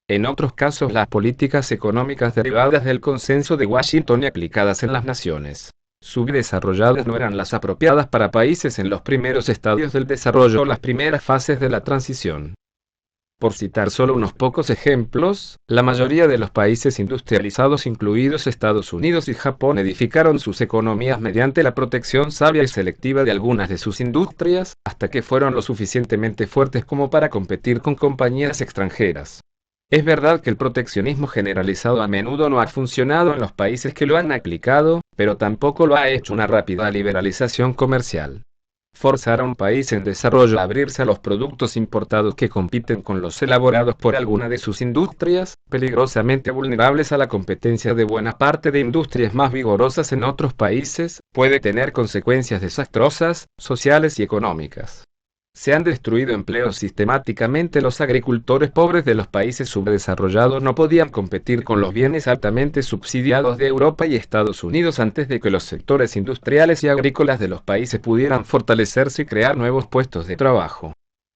En otros casos, las políticas económicas derivadas del consenso de Washington y aplicadas en las naciones subdesarrolladas no eran las apropiadas para países en los primeros estadios del desarrollo o las primeras fases de la transición. Por citar solo unos pocos ejemplos, la mayoría de los países industrializados, incluidos Estados Unidos y Japón, edificaron sus economías mediante la protección sabia y selectiva de algunas de sus industrias, hasta que fueron lo suficientemente fuertes como para competir con compañías extranjeras. Es verdad que el proteccionismo generalizado a menudo no ha funcionado en los países que lo han aplicado, pero tampoco lo ha hecho una rápida liberalización comercial. Forzar a un país en desarrollo a abrirse a los productos importados que compiten con los elaborados por alguna de sus industrias, peligrosamente vulnerables a la competencia de buena parte de industrias más vigorosas en otros países, puede tener consecuencias desastrosas, sociales y económicas. Se han destruido empleos sistemáticamente. Los agricultores pobres de los países subdesarrollados no podían competir con los bienes altamente subsidiados de Europa y Estados Unidos antes de que los sectores industriales y agrícolas de los países pudieran fortalecerse y crear nuevos puestos de trabajo.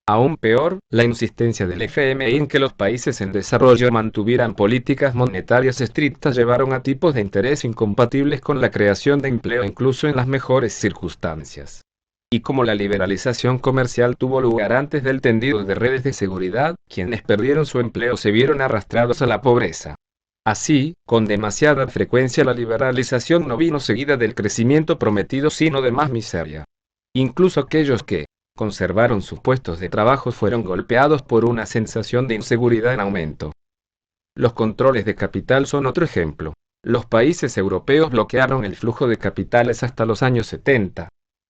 Aún peor, la insistencia del FMI en que los países en desarrollo mantuvieran políticas monetarias estrictas llevaron a tipos de interés incompatibles con la creación de empleo incluso en las mejores circunstancias. Y como la liberalización comercial tuvo lugar antes del tendido de redes de seguridad, quienes perdieron su empleo se vieron arrastrados a la pobreza. Así, con demasiada frecuencia la liberalización no vino seguida del crecimiento prometido, sino de más miseria. Incluso aquellos que conservaron sus puestos de trabajo fueron golpeados por una sensación de inseguridad en aumento. Los controles de capital son otro ejemplo. Los países europeos bloquearon el flujo de capitales hasta los años 70.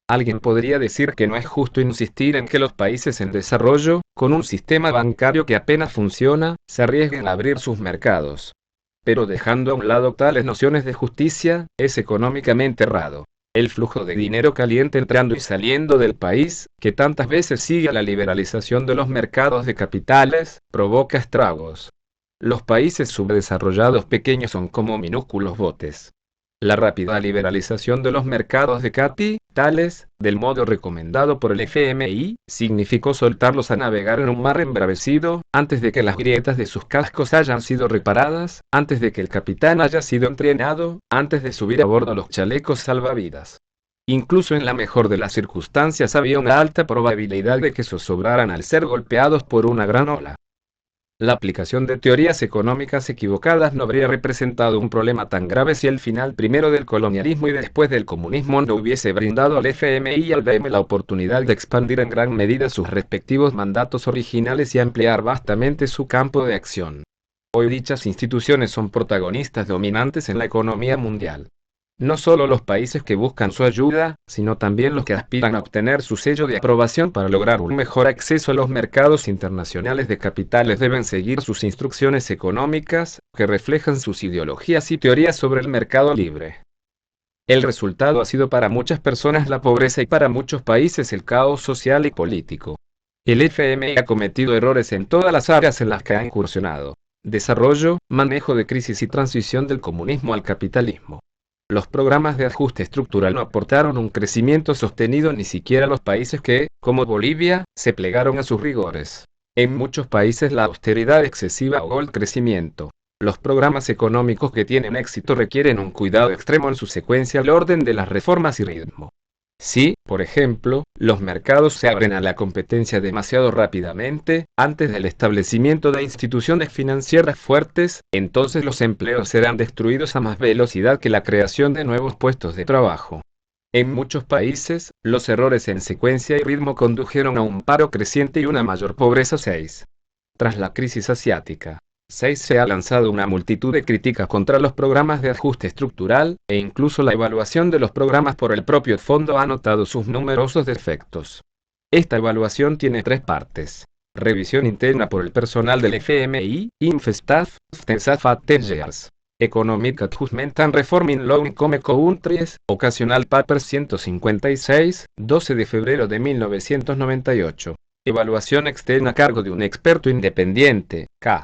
Alguien podría decir que no es justo insistir en que los países en desarrollo, con un sistema bancario que apenas funciona, se arriesguen a abrir sus mercados. Pero dejando a un lado tales nociones de justicia, es económicamente errado. El flujo de dinero caliente entrando y saliendo del país, que tantas veces sigue a la liberalización de los mercados de capitales, provoca estragos. Los países subdesarrollados pequeños son como minúsculos botes. La rápida liberalización de los mercados de capitales, del modo recomendado por el FMI, significó soltarlos a navegar en un mar embravecido, antes de que las grietas de sus cascos hayan sido reparadas, antes de que el capitán haya sido entrenado, antes de subir a bordo los chalecos salvavidas. Incluso en la mejor de las circunstancias había una alta probabilidad de que zozobraran al ser golpeados por una gran ola. La aplicación de teorías económicas equivocadas no habría representado un problema tan grave si el final primero del colonialismo y después del comunismo no hubiese brindado al FMI y al BM la oportunidad de expandir en gran medida sus respectivos mandatos originales y ampliar vastamente su campo de acción. Hoy dichas instituciones son protagonistas dominantes en la economía mundial. No solo los países que buscan su ayuda, sino también los que aspiran a obtener su sello de aprobación para lograr un mejor acceso a los mercados internacionales de capitales deben seguir sus instrucciones económicas, que reflejan sus ideologías y teorías sobre el mercado libre. El resultado ha sido para muchas personas la pobreza y para muchos países el caos social y político. El FMI ha cometido errores en todas las áreas en las que ha incursionado: desarrollo, manejo de crisis y transición del comunismo al capitalismo. Los programas de ajuste estructural no aportaron un crecimiento sostenido ni siquiera a los países que, como Bolivia, se plegaron a sus rigores. En muchos países la austeridad excesiva ahogó el crecimiento. Los programas económicos que tienen éxito requieren un cuidado extremo en su secuencia al orden de las reformas y ritmo. Si, por ejemplo, los mercados se abren a la competencia demasiado rápidamente, antes del establecimiento de instituciones financieras fuertes, entonces los empleos serán destruidos a más velocidad que la creación de nuevos puestos de trabajo. En muchos países, los errores en secuencia y ritmo condujeron a un paro creciente y una mayor pobreza. 6. Tras la crisis asiática, se ha lanzado una multitud de críticas contra los programas de ajuste estructural, e incluso la evaluación de los programas por el propio fondo ha notado sus numerosos defectos. Esta evaluación tiene 3 partes. Revisión interna por el personal del FMI, INFESTAF, FTENSAF, Economic Adjustment and Reform in Low Income Countries, Occasional Paper 156, 12 de febrero de 1998. Evaluación externa a cargo de un experto independiente, K.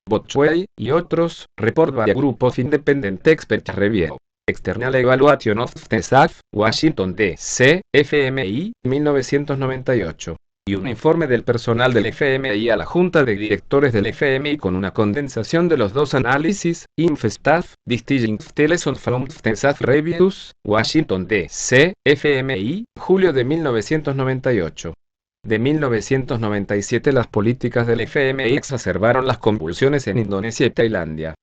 Botchway, y otros, Report by a Group of Independent Experts Review. External Evaluation of TESAF, Washington D.C., FMI, 1998. Y un informe del personal del FMI a la Junta de Directores del FMI con una condensación de los 2 análisis, INFESTAF, Distilling Lessons from TESAF Reviews, Washington D.C., FMI, julio de 1998. De 1997 las políticas del FMI exacerbaron las convulsiones en Indonesia y Tailandia.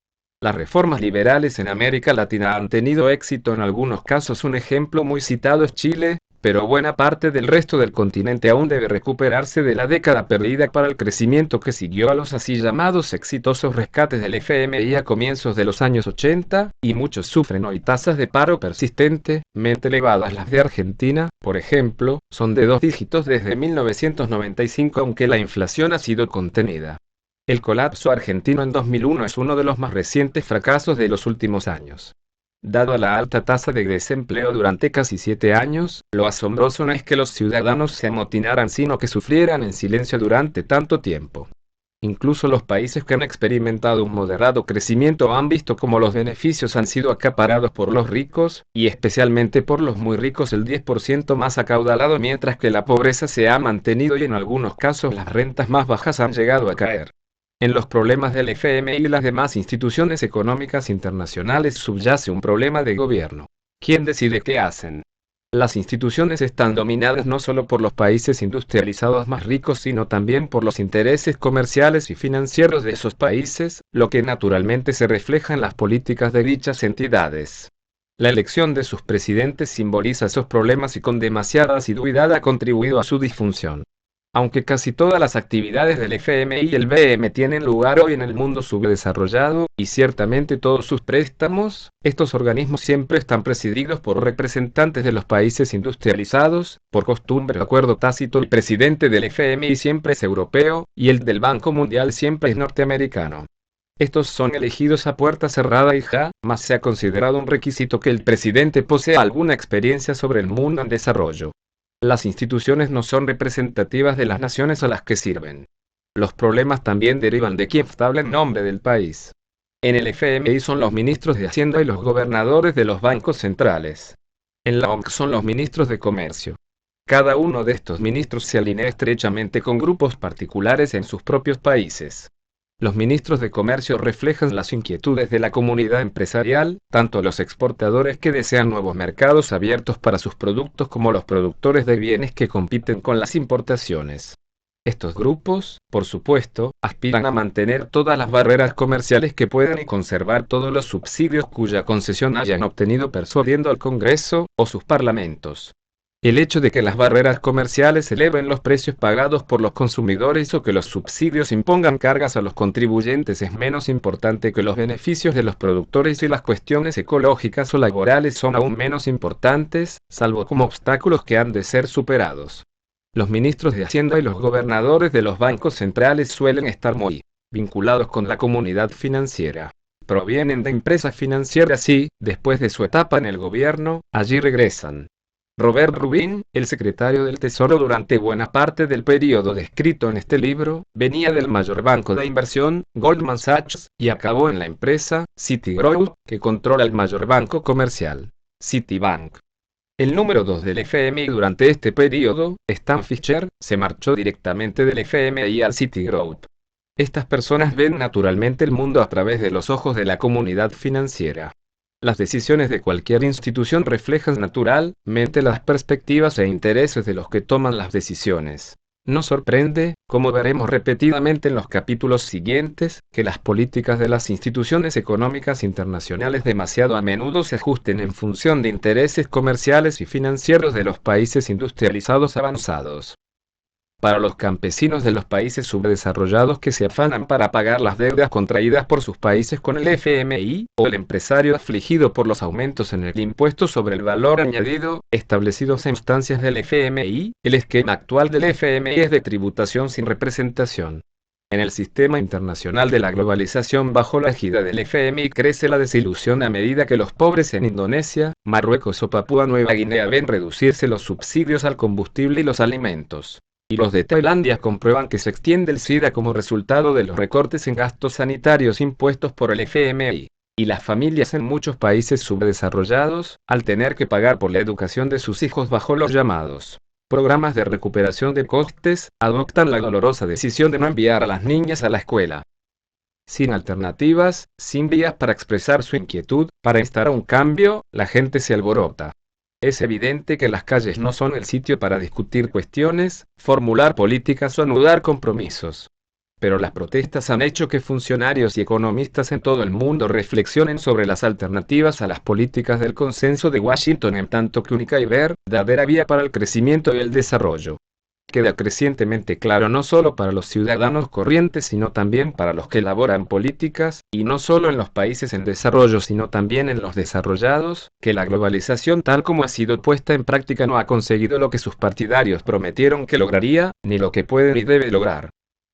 Las reformas liberales en América Latina han tenido éxito en algunos casos. Un ejemplo muy citado es Chile, pero buena parte del resto del continente aún debe recuperarse de la década perdida para el crecimiento que siguió a los así llamados exitosos rescates del FMI a comienzos de los años 80, y muchos sufren hoy tasas de paro persistentemente elevadas. Las de Argentina, por ejemplo, son de 2 dígitos desde 1995, aunque la inflación ha sido contenida. El colapso argentino en 2001 es uno de los más recientes fracasos de los últimos años. Dado la alta tasa de desempleo durante casi 7 años, lo asombroso no es que los ciudadanos se amotinaran, sino que sufrieran en silencio durante tanto tiempo. Incluso los países que han experimentado un moderado crecimiento han visto cómo los beneficios han sido acaparados por los ricos, y especialmente por los muy ricos, el 10% más acaudalado, mientras que la pobreza se ha mantenido y en algunos casos las rentas más bajas han llegado a caer. En los problemas del FMI y las demás instituciones económicas internacionales subyace un problema de gobierno. ¿Quién decide qué hacen? Las instituciones están dominadas no solo por los países industrializados más ricos, sino también por los intereses comerciales y financieros de esos países, lo que naturalmente se refleja en las políticas de dichas entidades. La elección de sus presidentes simboliza esos problemas y con demasiada asiduidad ha contribuido a su disfunción. Aunque casi todas las actividades del FMI y el BM tienen lugar hoy en el mundo subdesarrollado, y ciertamente todos sus préstamos, estos organismos siempre están presididos por representantes de los países industrializados. Por costumbre o acuerdo tácito, el presidente del FMI siempre es europeo, y el del Banco Mundial siempre es norteamericano. Estos son elegidos a puerta cerrada y jamás se ha considerado un requisito que el presidente posea alguna experiencia sobre el mundo en desarrollo. Las instituciones no son representativas de las naciones a las que sirven. Los problemas también derivan de quien habla en nombre del país. En el FMI son los ministros de Hacienda y los gobernadores de los bancos centrales. En la OMC son los ministros de Comercio. Cada uno de estos ministros se alinea estrechamente con grupos particulares en sus propios países. Los ministros de Comercio reflejan las inquietudes de la comunidad empresarial, tanto los exportadores que desean nuevos mercados abiertos para sus productos como los productores de bienes que compiten con las importaciones. Estos grupos, por supuesto, aspiran a mantener todas las barreras comerciales que puedan y conservar todos los subsidios cuya concesión hayan obtenido persuadiendo al Congreso o sus parlamentos. El hecho de que las barreras comerciales eleven los precios pagados por los consumidores o que los subsidios impongan cargas a los contribuyentes es menos importante que los beneficios de los productores, y las cuestiones ecológicas o laborales son aún menos importantes, salvo como obstáculos que han de ser superados. Los ministros de Hacienda y los gobernadores de los bancos centrales suelen estar muy vinculados con la comunidad financiera. Provienen de empresas financieras y, después de su etapa en el gobierno, allí regresan. Robert Rubin, el secretario del Tesoro durante buena parte del periodo descrito en este libro, venía del mayor banco de inversión, Goldman Sachs, y acabó en la empresa Citigroup, que controla el mayor banco comercial, Citibank. El número 2 del FMI durante este periodo, Stan Fischer, se marchó directamente del FMI al Citigroup. Estas personas ven naturalmente el mundo a través de los ojos de la comunidad financiera. Las decisiones de cualquier institución reflejan naturalmente las perspectivas e intereses de los que toman las decisiones. No sorprende, como veremos repetidamente en los capítulos siguientes, que las políticas de las instituciones económicas internacionales demasiado a menudo se ajusten en función de intereses comerciales y financieros de los países industrializados avanzados. Para los campesinos de los países subdesarrollados que se afanan para pagar las deudas contraídas por sus países con el FMI, o el empresario afligido por los aumentos en el impuesto sobre el valor añadido, establecidos en instancias del FMI, el esquema actual del FMI es de tributación sin representación. En el sistema internacional de la globalización bajo la égida del FMI crece la desilusión a medida que los pobres en Indonesia, Marruecos o Papúa Nueva Guinea ven reducirse los subsidios al combustible y los alimentos. Y los de Tailandia comprueban que se extiende el SIDA como resultado de los recortes en gastos sanitarios impuestos por el FMI. Y las familias en muchos países subdesarrollados, al tener que pagar por la educación de sus hijos bajo los llamados programas de recuperación de costes, adoptan la dolorosa decisión de no enviar a las niñas a la escuela. Sin alternativas, sin vías para expresar su inquietud, para instar a un cambio, la gente se alborota. Es evidente que las calles no son el sitio para discutir cuestiones, formular políticas o anudar compromisos. Pero las protestas han hecho que funcionarios y economistas en todo el mundo reflexionen sobre las alternativas a las políticas del consenso de Washington, en tanto que única y verdadera vía para el crecimiento y el desarrollo. Queda crecientemente claro no solo para los ciudadanos corrientes sino también para los que elaboran políticas, y no solo en los países en desarrollo sino también en los desarrollados, que la globalización tal como ha sido puesta en práctica no ha conseguido lo que sus partidarios prometieron que lograría, ni lo que puede ni debe lograr.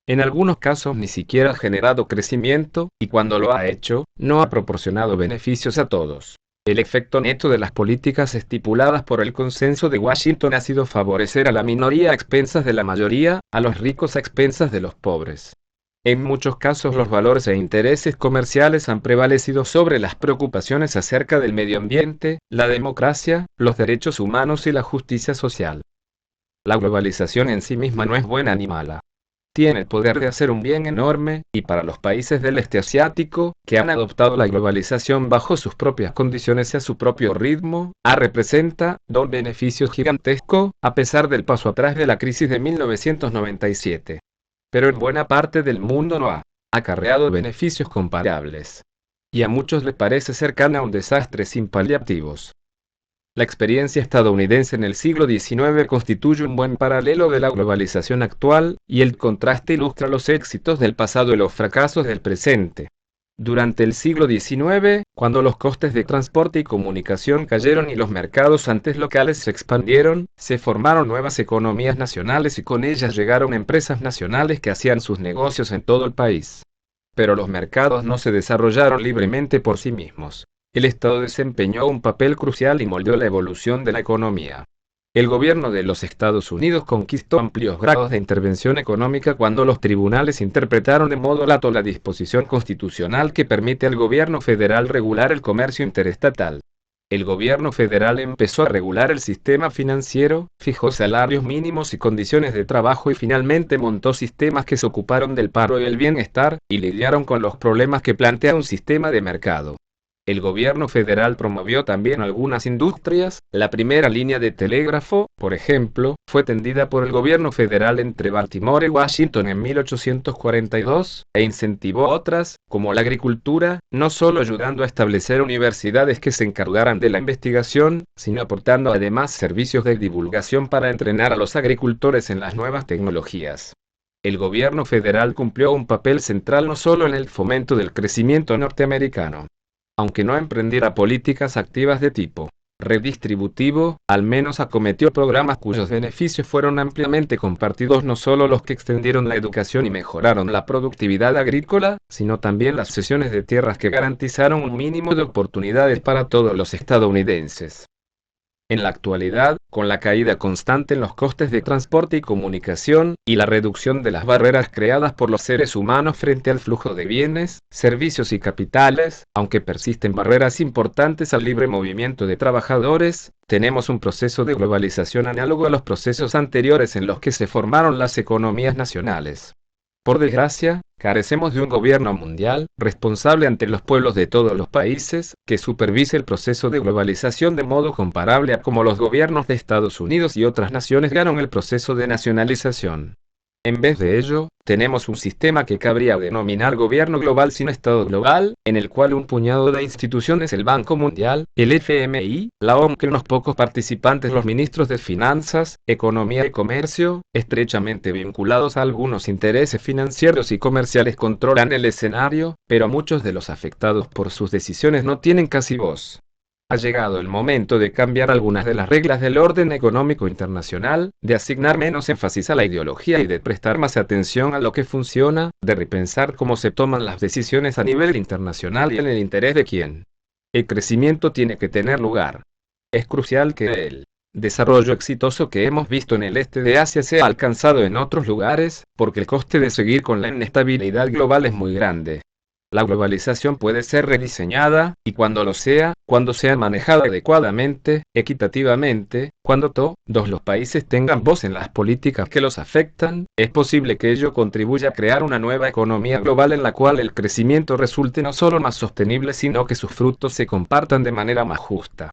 En algunos casos ni siquiera ha generado crecimiento, y cuando lo ha hecho, no ha proporcionado beneficios a todos. El efecto neto de las políticas estipuladas por el consenso de Washington ha sido favorecer a la minoría a expensas de la mayoría, a los ricos a expensas de los pobres. En muchos casos los valores e intereses comerciales han prevalecido sobre las preocupaciones acerca del medio ambiente, la democracia, los derechos humanos y la justicia social. La globalización en sí misma no es buena ni mala. Tiene el poder de hacer un bien enorme, y para los países del este asiático, que han adoptado la globalización bajo sus propias condiciones y a su propio ritmo, representa un beneficio gigantesco, a pesar del paso atrás de la crisis de 1997. Pero en buena parte del mundo no ha acarreado beneficios comparables. Y a muchos les parece cercana a un desastre sin paliativos. La experiencia estadounidense en el siglo XIX constituye un buen paralelo de la globalización actual, y el contraste ilustra los éxitos del pasado y los fracasos del presente. Durante el siglo XIX, cuando los costes de transporte y comunicación cayeron y los mercados antes locales se expandieron, se formaron nuevas economías nacionales y con ellas llegaron empresas nacionales que hacían sus negocios en todo el país. Pero los mercados no se desarrollaron libremente por sí mismos. El Estado desempeñó un papel crucial y moldeó la evolución de la economía. El gobierno de los Estados Unidos conquistó amplios grados de intervención económica cuando los tribunales interpretaron de modo lato la disposición constitucional que permite al gobierno federal regular el comercio interestatal. El gobierno federal empezó a regular el sistema financiero, fijó salarios mínimos y condiciones de trabajo y finalmente montó sistemas que se ocuparon del paro y el bienestar, y lidiaron con los problemas que plantea un sistema de mercado. El gobierno federal promovió también algunas industrias. La primera línea de telégrafo, por ejemplo, fue tendida por el gobierno federal entre Baltimore y Washington en 1842, e incentivó otras, como la agricultura, no solo ayudando a establecer universidades que se encargaran de la investigación, sino aportando además servicios de divulgación para entrenar a los agricultores en las nuevas tecnologías. El gobierno federal cumplió un papel central no solo en el fomento del crecimiento norteamericano. Aunque no emprendiera políticas activas de tipo redistributivo, al menos acometió programas cuyos beneficios fueron ampliamente compartidos, no solo los que extendieron la educación y mejoraron la productividad agrícola, sino también las cesiones de tierras que garantizaron un mínimo de oportunidades para todos los estadounidenses. En la actualidad, con la caída constante en los costes de transporte y comunicación, y la reducción de las barreras creadas por los seres humanos frente al flujo de bienes, servicios y capitales, aunque persisten barreras importantes al libre movimiento de trabajadores, tenemos un proceso de globalización análogo a los procesos anteriores en los que se formaron las economías nacionales. Por desgracia, carecemos de un gobierno mundial, responsable ante los pueblos de todos los países, que supervise el proceso de globalización de modo comparable a como los gobiernos de Estados Unidos y otras naciones ganan el proceso de nacionalización. En vez de ello, tenemos un sistema que cabría denominar gobierno global sin Estado global, en el cual un puñado de instituciones, el Banco Mundial, el FMI, la OMC y unos pocos participantes, los ministros de Finanzas, Economía y Comercio, estrechamente vinculados a algunos intereses financieros y comerciales, controlan el escenario, pero muchos de los afectados por sus decisiones no tienen casi voz. Ha llegado el momento de cambiar algunas de las reglas del orden económico internacional, de asignar menos énfasis a la ideología y de prestar más atención a lo que funciona, de repensar cómo se toman las decisiones a nivel internacional y en el interés de quién. El crecimiento tiene que tener lugar. Es crucial que el desarrollo exitoso que hemos visto en el este de Asia sea alcanzado en otros lugares, porque el coste de seguir con la inestabilidad global es muy grande. La globalización puede ser rediseñada, y cuando sea manejada adecuadamente, equitativamente, cuando todos los países tengan voz en las políticas que los afectan, es posible que ello contribuya a crear una nueva economía global en la cual el crecimiento resulte no solo más sostenible, sino que sus frutos se compartan de manera más justa.